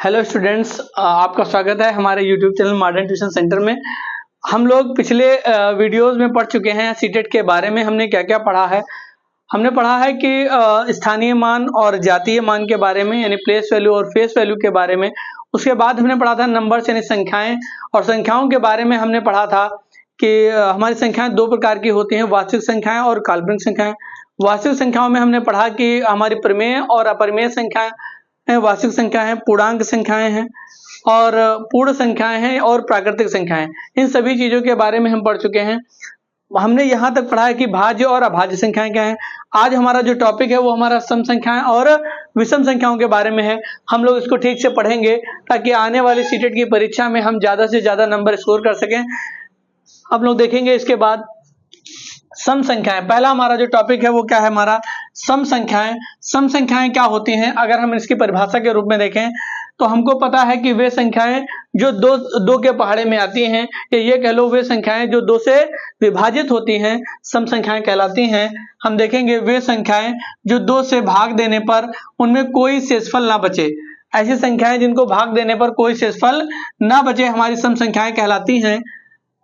Hello students, आपका स्वागत है हमारे YouTube channel modern tuition centre में। हम लोग पिछले वीडियोस में पढ़ चुके हैं सीटेट के बारे में। हमने क्या क्या पढ़ा है? हमने पढ़ा है कि स्थानीय मान और जातीय मान के बारे में, यानी प्लेस वैल्यू और फेस वैल्यू के बारे में। उसके बाद हमने पढ़ा था नंबर्स यानी संख्याएं, और संख्याओं के बारे में हमने पढ़ा था कि हमारी संख्याएं दो प्रकार की होती हैं, वास्तविक संख्याएं और काल्पनिक संख्याएं। वास्तविक संख्याओं में हमने पढ़ा कि हमारी प्रमेय और अपरिमेय संख्याएं वास्तविक संख्याएं हैं, पूर्णांक संख्याएं हैं और पूर्ण संख्याएं हैं और प्राकृतिक संख्याएं। इन सभी चीजों के बारे में हम पढ़ चुके हैं। हमने यहाँ तक पढ़ा है कि भाज्य और अभाज्य संख्याएं क्या हैं। आज हमारा जो टॉपिक है वो हमारा सम संख्याएं और विषम संख्याओं के बारे में है। हम लोग इसको ठीक से पढ़ेंगे ताकि आने वाली सीटेट की परीक्षा में हम ज्यादा से ज्यादा नंबर स्कोर कर सकें। हम लोग देखेंगे इसके बाद सम संख्याएं। पहला हमारा जो टॉपिक है वो क्या है? हमारा सम संख्याएं। सम संख्याएं क्या होती हैं? अगर हम इसकी परिभाषा के रूप में देखें तो हमको पता है कि वे संख्याएं जो दो के पहाड़े में आती हैं, या ये कह लो वे संख्याएं जो दो से विभाजित होती हैं, सम संख्याएं कहलाती हैं। हम देखेंगे वे संख्याएं जो दो से भाग देने पर उनमें कोई शेषफल ना बचे। ऐसी संख्याएं जिनको भाग देने पर कोई शेषफल ना बचे हमारी सम संख्याएं कहलाती हैं।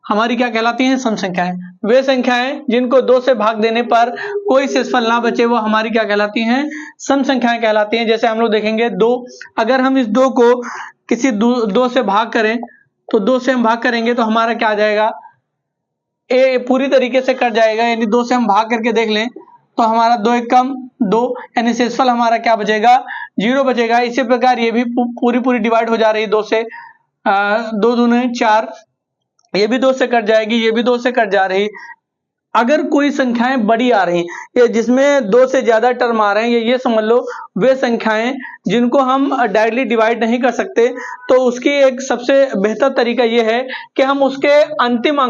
हमारी क्या कहलाती हैं? सम संख्याएं। वे संख्याएं जिनको दो से भाग देने पर कोई शेषफल ना बचे वो हमारी क्या कहलाती हैं? सम संख्याएं कहलाती हैं। जैसे हम लोग देखेंगे दो, अगर हम इस दो को किसी दो से भाग करें तो दो से हम भाग करेंगे तो हमारा क्या आ जाएगा? ए पूरी तरीके से कट जाएगा, यानी दो से हम भाग करके देख लें तो हमारा दो एक कम दो, यानी शेषफल हमारा क्या बचेगा? 0 बचेगा। इसी प्रकार ये भी पूरी डिवाइड हो जा रही है दो से, दो दूने 4, ये भी दो से कट जाएगी, ये भी दो से कट जा रही। अगर कोई संख्याएं बड़ी आ रही या जिसमें दो से ज्यादा टर्म आ रहे हैं, ये समझ लो वे संख्याएं जिनको हम डायरेक्टली डिवाइड नहीं कर सकते, तो उसकी एक सबसे बेहतर तरीका ये है कि हम उसके अंतिम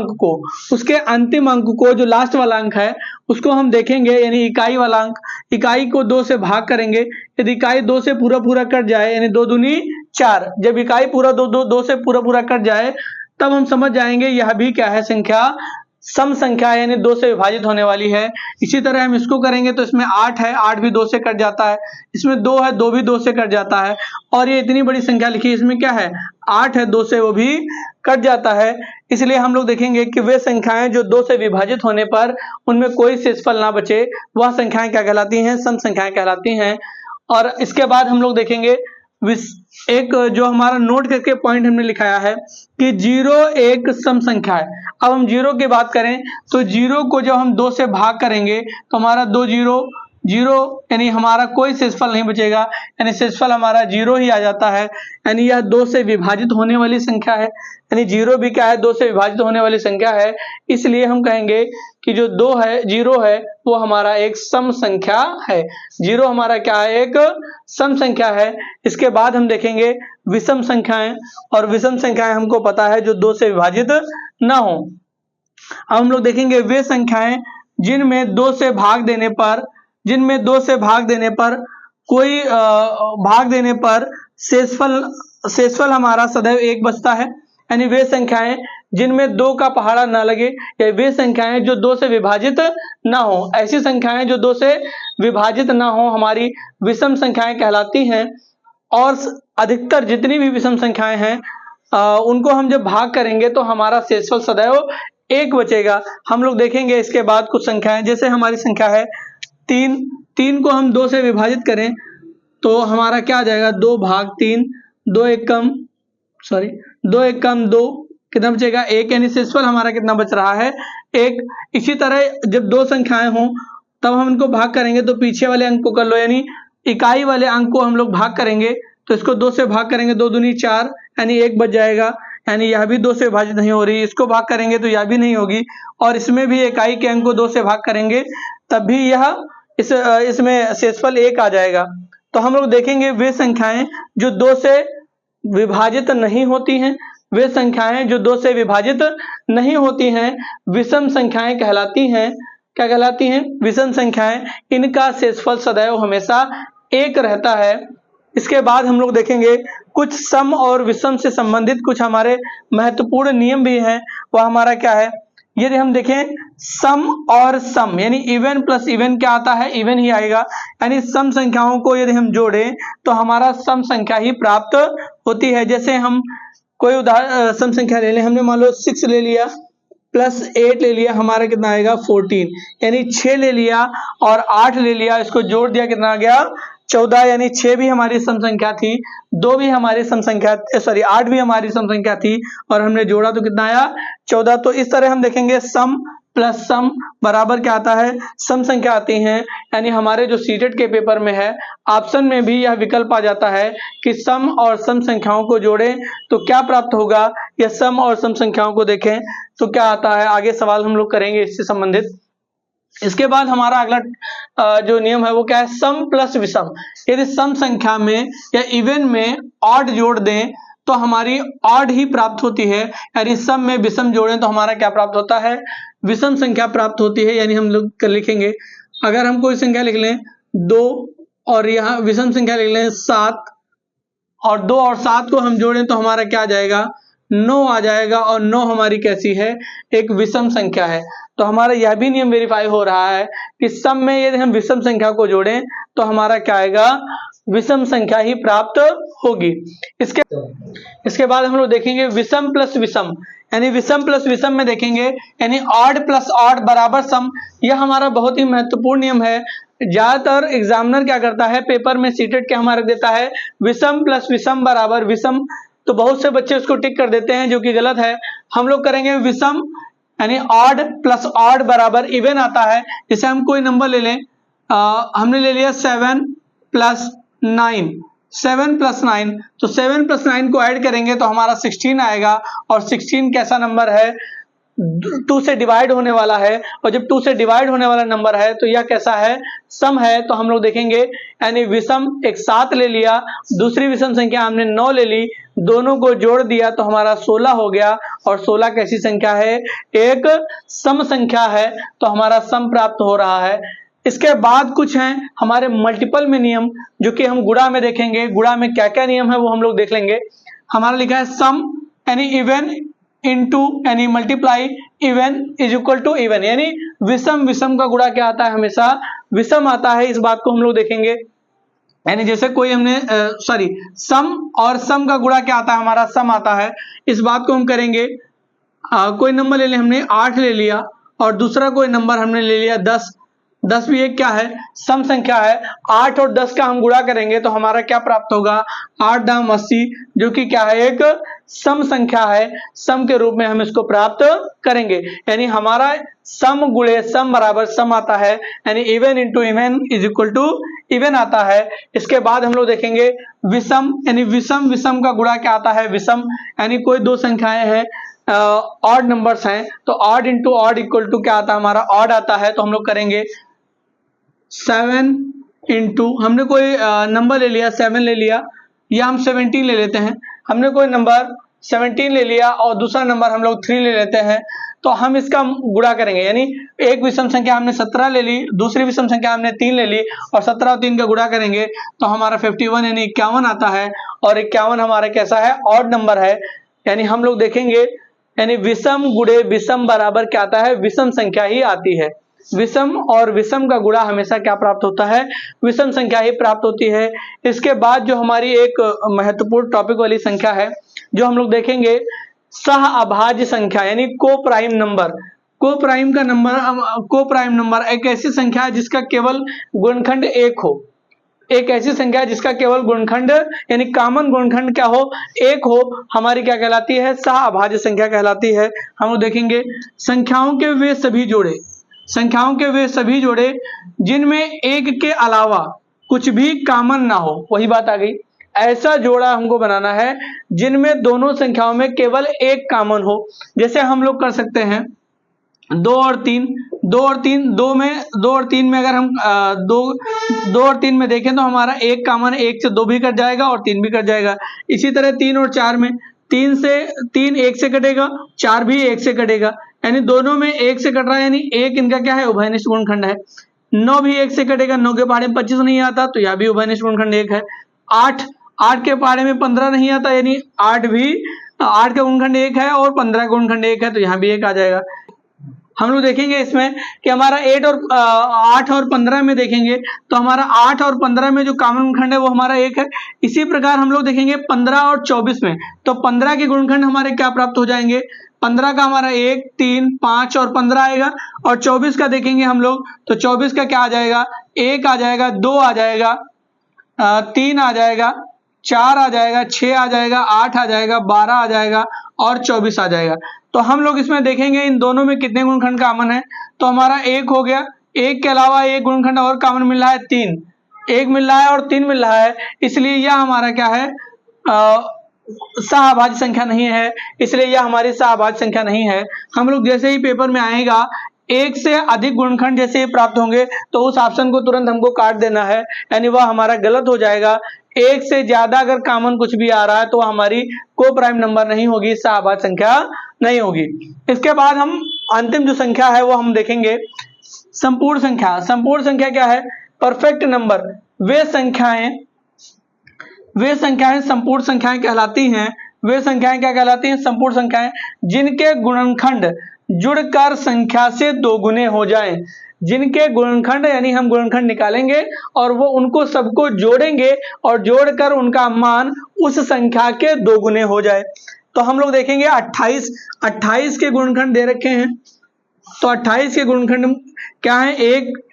अंक को जो लास्ट वाला अंक है उसको हम देखेंगे, यानी इकाई वाला अंक, इकाई को दो से भाग करेंगे। यदि इकाई दो से पूरा कट जाए, यानी दो दूनी 4, जब इकाई पूरा दो से पूरा कट जाए तब हम समझ जाएंगे यह भी क्या है? संख्या सम संख्या, यानी दो से विभाजित होने वाली है। इसी तरह हम इसको करेंगे तो इसमें 8 है, 8 भी दो से कट जाता है। इसमें 2 है, 2 भी दो से कट जाता है। और ये इतनी बड़ी संख्या लिखी, इसमें क्या है? 8 है, 2 से वो भी कट जाता है। इसलिए हम लोग देखेंगे कि वे संख्याएं जो दो से विभाजित होने पर उनमें कोई शेषफल ना बचे वह संख्याएं क्या कहलाती हैं? सम संख्याएं कहलाती हैं। और इसके बाद हम लोग देखेंगे एक जो हमारा नोट करके पॉइंट हमने लिखाया है कि 0 एक सम संख्या है। अब हम 0 की बात करें तो 0 को जब हम 2 से भाग करेंगे तो हमारा 2 0 0, यानी हमारा कोई शेषफल नहीं बचेगा, यानी शेषफल हमारा 0 ही आ जाता है। यानी यह 2 से विभाजित होने वाली संख्या है, यानी 0 भी क्या है? 2 से विभाजित होने वाली संख्या है। इसलिए हम कहेंगे कि जो 0 है वो हमारा एक सम संख्या है। 0 हमारा क्या है? एक सम संख्या है। इसके बाद हम देखेंगे विषम संख्याएं, और विषम संख्याएं हमको पता है जो 2 से विभाजित ना हो। अब हम लोग देखेंगे वे संख्याएं जिनमें 2 से भाग देने पर कोई भाग देने पर शेषफल हमारा सदैव 1 बचता है। यानी वे संख्याएं जिनमें 2 का पहाड़ा ना लगे, या वे संख्याएं जो 2 से विभाजित ना हो, ऐसी संख्याएं जो 2 से विभाजित ना हो हमारी विषम संख्याएं कहलाती हैं। और अधिकतर जितनी भी विषम संख्याएं हैं उनको हम जब भाग करेंगे तो हमारा शेषफल सदैव 1 बचेगा। हम लोग देखेंगे इसके बाद कुछ संख्याएं, जैसे हमारी संख्या है 3 को हम 2 से विभाजित करें तो हमारा क्या आ जाएगा? 2 भाग 3, 2 एक कम 2, कितना बचेगा? 1, यानी शेषफल हमारा कितना बच रहा है? 1। इसी तरह जब 2 संख्याएं हों तब हम इनको भाग करेंगे तो पीछे वाले अंक को कर लो, यानी इकाई वाले अंक को हम लोग भाग करेंगे तो इसको 2 से भाग करेंगे, 2 दूनी 4, यानी 1 बच जाएगा। यानी यह भी 2 से विभाजित नहीं हो रही, इसको भाग करेंगे तो यह भी नहीं होगी, और इसमें भी इकाई के अंक को 2 से भाग करेंगे तब भी यह इसमें शेषफल 1 आ जाएगा। तो हम लोग देखेंगे वे संख्याएं जो 2 से विभाजित नहीं होती हैं, वे संख्याएं जो 2 से विभाजित नहीं होती हैं विषम संख्याएं कहलाती हैं। क्या कहलाती हैं? विषम संख्याएं। इनका शेषफल सदैव हमेशा 1 रहता है। इसके बाद हम लोग देखेंगे कुछ सम और विषम से संबंधित कुछ हमारे महत्वपूर्ण नियम भी हैं। वह हमारा क्या है? यदि हम देखें सम और सम, यानी इवन प्लस इवन क्या आता है? इवन ही आएगा। यानी सम संख्याओं को यदि हम जोड़ें तो हमारा सम संख्या ही प्राप्त होती है। जैसे हम कोई उदाहरण सम संख्या ले लें, हमने मान लो 6 ले लिया प्लस 8 ले लिया, हमारा कितना आएगा 14, यानी 6 ले लिया और 8 ले लिया, इसको जोड़ दिया कितना आ गया 14, यानी 6 भी हमारी सम संख्या थी, 2 भी हमारी सम संख्या, सॉरी 8 भी हमारी सम संख्या थी और हमने जोड़ा तो कितना आया 14। तो इस तरह हम देखेंगे सम प्लस सम बराबर क्या आता है, सम संख्या आती है। यानी हमारे जो सीटेट के पेपर में है ऑप्शन में भी यह विकल्प आ जाता है कि सम और सम संख्याओं को जोड़ें तो क्या प्राप्त होगा, या सम और सम संख्याओं को देखें तो क्या आता है। आगे सवाल हम लोग करेंगे इससे संबंधित। इसके बाद हमारा अगला जो नियम है वो क्या है, सम प्लस विषम। यदि सम संख्या में या इवन में ऑड जोड़ दें तो हमारी ऑड ही प्राप्त होती है, यानी सम में विषम जोड़ें तो हमारा क्या प्राप्त होता है, विषम संख्या प्राप्त होती है। यानी हम लोग लिखेंगे, अगर हम कोई संख्या लिख लें 2 और यहाँ विषम संख्या लिख लें 7, और 2 और 7 को हम जोड़ें तो हमारा क्या आ जाएगा 9 आ जाएगा, और 9 हमारी कैसी है, एक विषम संख्या है। तो हमारा यह भी नियम वेरीफाई हो रहा है कि सम में यदि हम विषम संख्या को जोड़ें तो हमारा क्या आएगा, विषम संख्या ही प्राप्त होगी। इसके बाद हम लोग देखेंगे विषम प्लस विषम, यानी विषम प्लस विषम में देखेंगे यानी ऑड प्लस ऑड बराबर सम। यह हमारा बहुत ही महत्वपूर्ण नियम है। ज्यादातर एग्जामिनर क्या करता है, पेपर में सीटेट के हमारा देता है विषम प्लस विषम बराबर विषम, तो बहुत से बच्चे उसको टिक कर देते हैं जो कि गलत है। हम लोग करेंगे विषम यानी ऑड प्लस ऑड बराबर इवन आता है। जैसे हम कोई नंबर ले लें, हमने ले लिया 7 प्लस 9, 7 प्लस 9, तो 7 प्लस 9 को ऐड करेंगे तो हमारा 16 आएगा, और 16 कैसा नंबर है, 2 से डिवाइड होने वाला है, और जब 2 से डिवाइड होने वाला नंबर है तो यह कैसा है, सम है। तो हम लोग देखेंगे यानी विषम एक 7 ले लिया, दूसरी विषम संख्या हमने 9 ले ली, दोनों को जोड़ दिया तो हमारा 16 हो गया, और 16 कैसी संख्या है, एक सम संख्या है, तो हमारा सम प्राप्त हो रहा है। इसके बाद कुछ हैं हमारे मल्टीपल में नियम, जो कि हम गुणा में देखेंगे। गुणा में क्या क्या नियम है वो हम लोग देख लेंगे। हमारा लिखा है सम यानी इवन इनटू यानी multiply even is equal to even, यानी विषम विषम का गुणा क्या आता है, हमेशा विषम आता है। इस बात को हम लोग देखेंगे। यानी जैसे कोई हमने सम और सम का गुणा क्या आता है, हमारा सम आता है। इस बात को हम करेंगे। कोई नंबर ले लें, हमने 8 ले लिया, और दूसरा कोई नंबर हमने ले लिया 10, 10 भी एक क्या है, सम संख्या है। 8 और 10 का हम गुणा करेंगे तो हमारा क्या प्राप्त होगा, 8 दाम 80, जो कि क्या है, एक सम संख्या है। सम के रूप में हम इसको प्राप्त करेंगे। यानी हमारा सम गुणे सम बराबर सम आता है, यानी even into even is equal to even आता है। इसके बाद हम लोग देखेंगे विषम, यानी विषम विषम का गुणा क्या आता है, विषम यानी कोई दो संख्याएं हैं, ऑड नंबर्स हैं, तो odd into odd equal to क्या आता है, हमारा ऑड आता है। तो हम लोग करेंगे 7 इंटू, हमने कोई नंबर ले लिया 7 ले लिया, या हम 17 ले लेते हैं। हमने कोई नंबर 17 ले लिया और दूसरा नंबर हम लोग 3 ले लेते हैं, तो हम इसका गुणा करेंगे। यानी एक विषम संख्या हमने 17 ले ली, दूसरी विषम संख्या हमने 3 ले ली, और 17 और 3 का गुणा करेंगे तो हमारा 51 यानी 51 आता है। और 51 हमारा कैसा है, ऑड नंबर है। यानी हम लोग देखेंगे यानी विषम गुणे विषम बराबर क्या आता है, विषम संख्या ही आती है। विषम और विषम का गुणा हमेशा क्या प्राप्त होता है, विषम संख्या ही प्राप्त होती है। इसके बाद जो हमारी एक महत्वपूर्ण टॉपिक वाली संख्या है जो हम लोग देखेंगे, सह अभाज्य संख्या यानी को प्राइम नंबर। को प्राइम नंबर एक ऐसी संख्या है जिसका केवल गुणनखंड एक हो, एक ऐसी संख्या जिसका केवल गुणनखंड यानी कॉमन गुणनखंड क्या हो, एक हो, हमारी क्या कहलाती है, सह अभाज्य संख्या कहलाती है। हम लोग देखेंगे संख्याओं के वे सभी जोड़े जिनमें एक के अलावा कुछ भी कॉमन ना हो, वही बात आ गई। ऐसा जोड़ा हमको बनाना है जिनमें दोनों संख्याओं में केवल एक कॉमन हो। जैसे हम लोग कर सकते हैं 2 और 3, 2 और 3 में अगर हम 2 और 3 में देखें तो हमारा एक कॉमन, 1 से 2 भी कट जाएगा और 3 भी कट जाएगा। इसी तरह 3 और 4 में 3 1 से कटेगा, 4 भी 1 से कटेगा, यानी दोनों में 1 से कट रहा है, यानी एक इनका क्या है, उभयनिष्ठ गुणनखंड है। 9 भी 1 से कटेगा, 9 के पहाड़े में 25 नहीं आता तो यह भी उभयनिष्ठ गुणनखंड 1 है। 8 के पहाड़े में 15 नहीं आता, यानी 8 का गुणनखंड 1 है और 15 का गुणनखंड 1 है, तो यहाँ भी 1 आ जाएगा। हम लोग देखेंगे इसमें कि हमारा 8 और 15 में देखेंगे तो हमारा 8 और 15 में जो कॉमन गुणनखंड है वो हमारा 1 है। इसी प्रकार हम लोग देखेंगे 15 और 24 में, तो 15 के गुणनखंड हमारे क्या प्राप्त हो जाएंगे, 15 का हमारा 1, 3, 5 और 15 आएगा। और 24 का देखेंगे हम लोग तो 24 का क्या आ जाएगा, 1 आ जाएगा, 2 आ जाएगा, 3 आ जाएगा, 4 आ जाएगा, 6 आ जाएगा, 8 आ जाएगा, 12 आ जाएगा और 24 आ जाएगा। तो हम लोग इसमें देखेंगे इन दोनों में कितने गुणनखंड कॉमन है, तो हमारा 1 हो गया, 1 के अलावा एक गुणनखंड और कॉमन मिल रहा है 3, 1 मिल रहा है और 3 मिल रहा है, इसलिए यह हमारा क्या है, सहअभाज्य संख्या नहीं है, इसलिए यह हमारी सहअभाज्य संख्या नहीं है। हम लोग जैसे ही पेपर में आएगा एक से अधिक गुणनखंड जैसे ही प्राप्त होंगे तो उस ऑप्शन को तुरंत हमको काट देना है, यानी वह हमारा गलत हो जाएगा। एक से ज्यादा अगर कॉमन कुछ भी आ रहा है तो हमारी को प्राइम नंबर नहीं होगी, सहअभाज्य संख्या नहीं होगी। इसके बाद हम अंतिम जो संख्या है वो हम देखेंगे संपूर्ण संख्या। संपूर्ण संख्या क्या है, परफेक्ट नंबर। वे संख्याएं संपूर्ण संख्याएं कहलाती हैं। वे संख्याएं क्या कहलाती हैं, संपूर्ण संख्याएं, जिनके गुणनखंड जुड़कर संख्या से दोगुने हो जाएं। जिनके गुणनखंड यानी हम गुणनखंड निकालेंगे और वो उनको सबको जोड़ेंगे और जोड़कर उनका मान उस संख्या के दोगुने हो जाए। तो हम लोग देखेंगे 28 के गुणनखंड दे रखे हैं, तो 28 के गुणनखंड क्या है,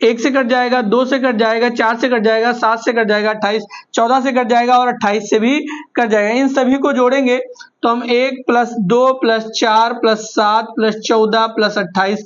1 से कट जाएगा, 2 से कट जाएगा, 4 से कट जाएगा, 7 से कट जाएगा, 28, 14 से कट जाएगा और 28 से भी कट जाएगा। इन सभी को जोड़ेंगे तो हम 1 + 2 + 4 + 7 + 14 + 28,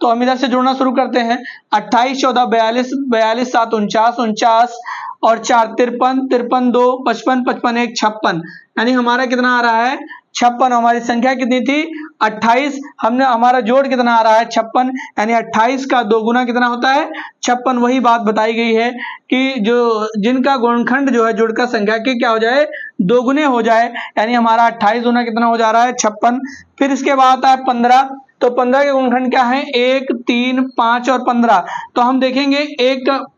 तो हम इधर से जोड़ना शुरू करते हैं। 28 14 42, 42 7 49, 49 और 4 53, 53 2 55, 55 1 56, यानी हमारा कितना आ रहा है, 56। हमारी संख्या कितनी थी, 28, हमने हमारा जोड़ कितना आ रहा है, 56, यानी 28 का दोगुना कितना होता है, 56। वही बात बताई गई है कि जो जिनका गुणनखंड जो है जुड़कर संख्या के क्या हो जाए, दोगुने हो जाए, यानी हमारा 28 गुना कितना हो जा रहा है, 56। फिर इसके बाद आता है 15, तो 15 के गुणनखंड क्या है, 1, 3, 5 और 15। तो हम देखेंगे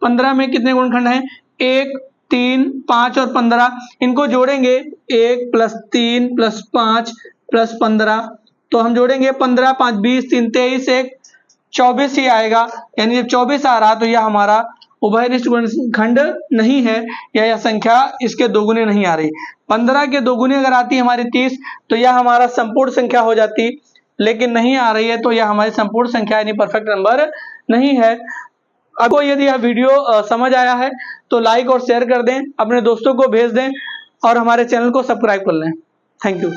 15 में कितने गुणनखंड हैं, 1, 3, 5 और 15, इनको जोड़ेंगे 1 + 3 + 5 + 15, तो हम जोड़ेंगे 15 5 20 3 23 1 24 ही आएगा, यानी जब 24 आ रहा तो यह हमारा उभयनिष्ठ गुणनखंड नहीं है, या यह संख्या इसके दोगुने नहीं आ रही। 15 के दोगुने अगर आती हमारी 30 तो यह हमारा संपूर्ण संख्या हो जाती, लेकिन नहीं आ रही है तो यह हमारी संपूर्ण संख्या यानी परफेक्ट नंबर नहीं है। आपको यदि यह वीडियो समझ आया है तो लाइक और शेयर कर दें, अपने दोस्तों को भेज दें और हमारे चैनल को सब्सक्राइब कर लें। Thank you.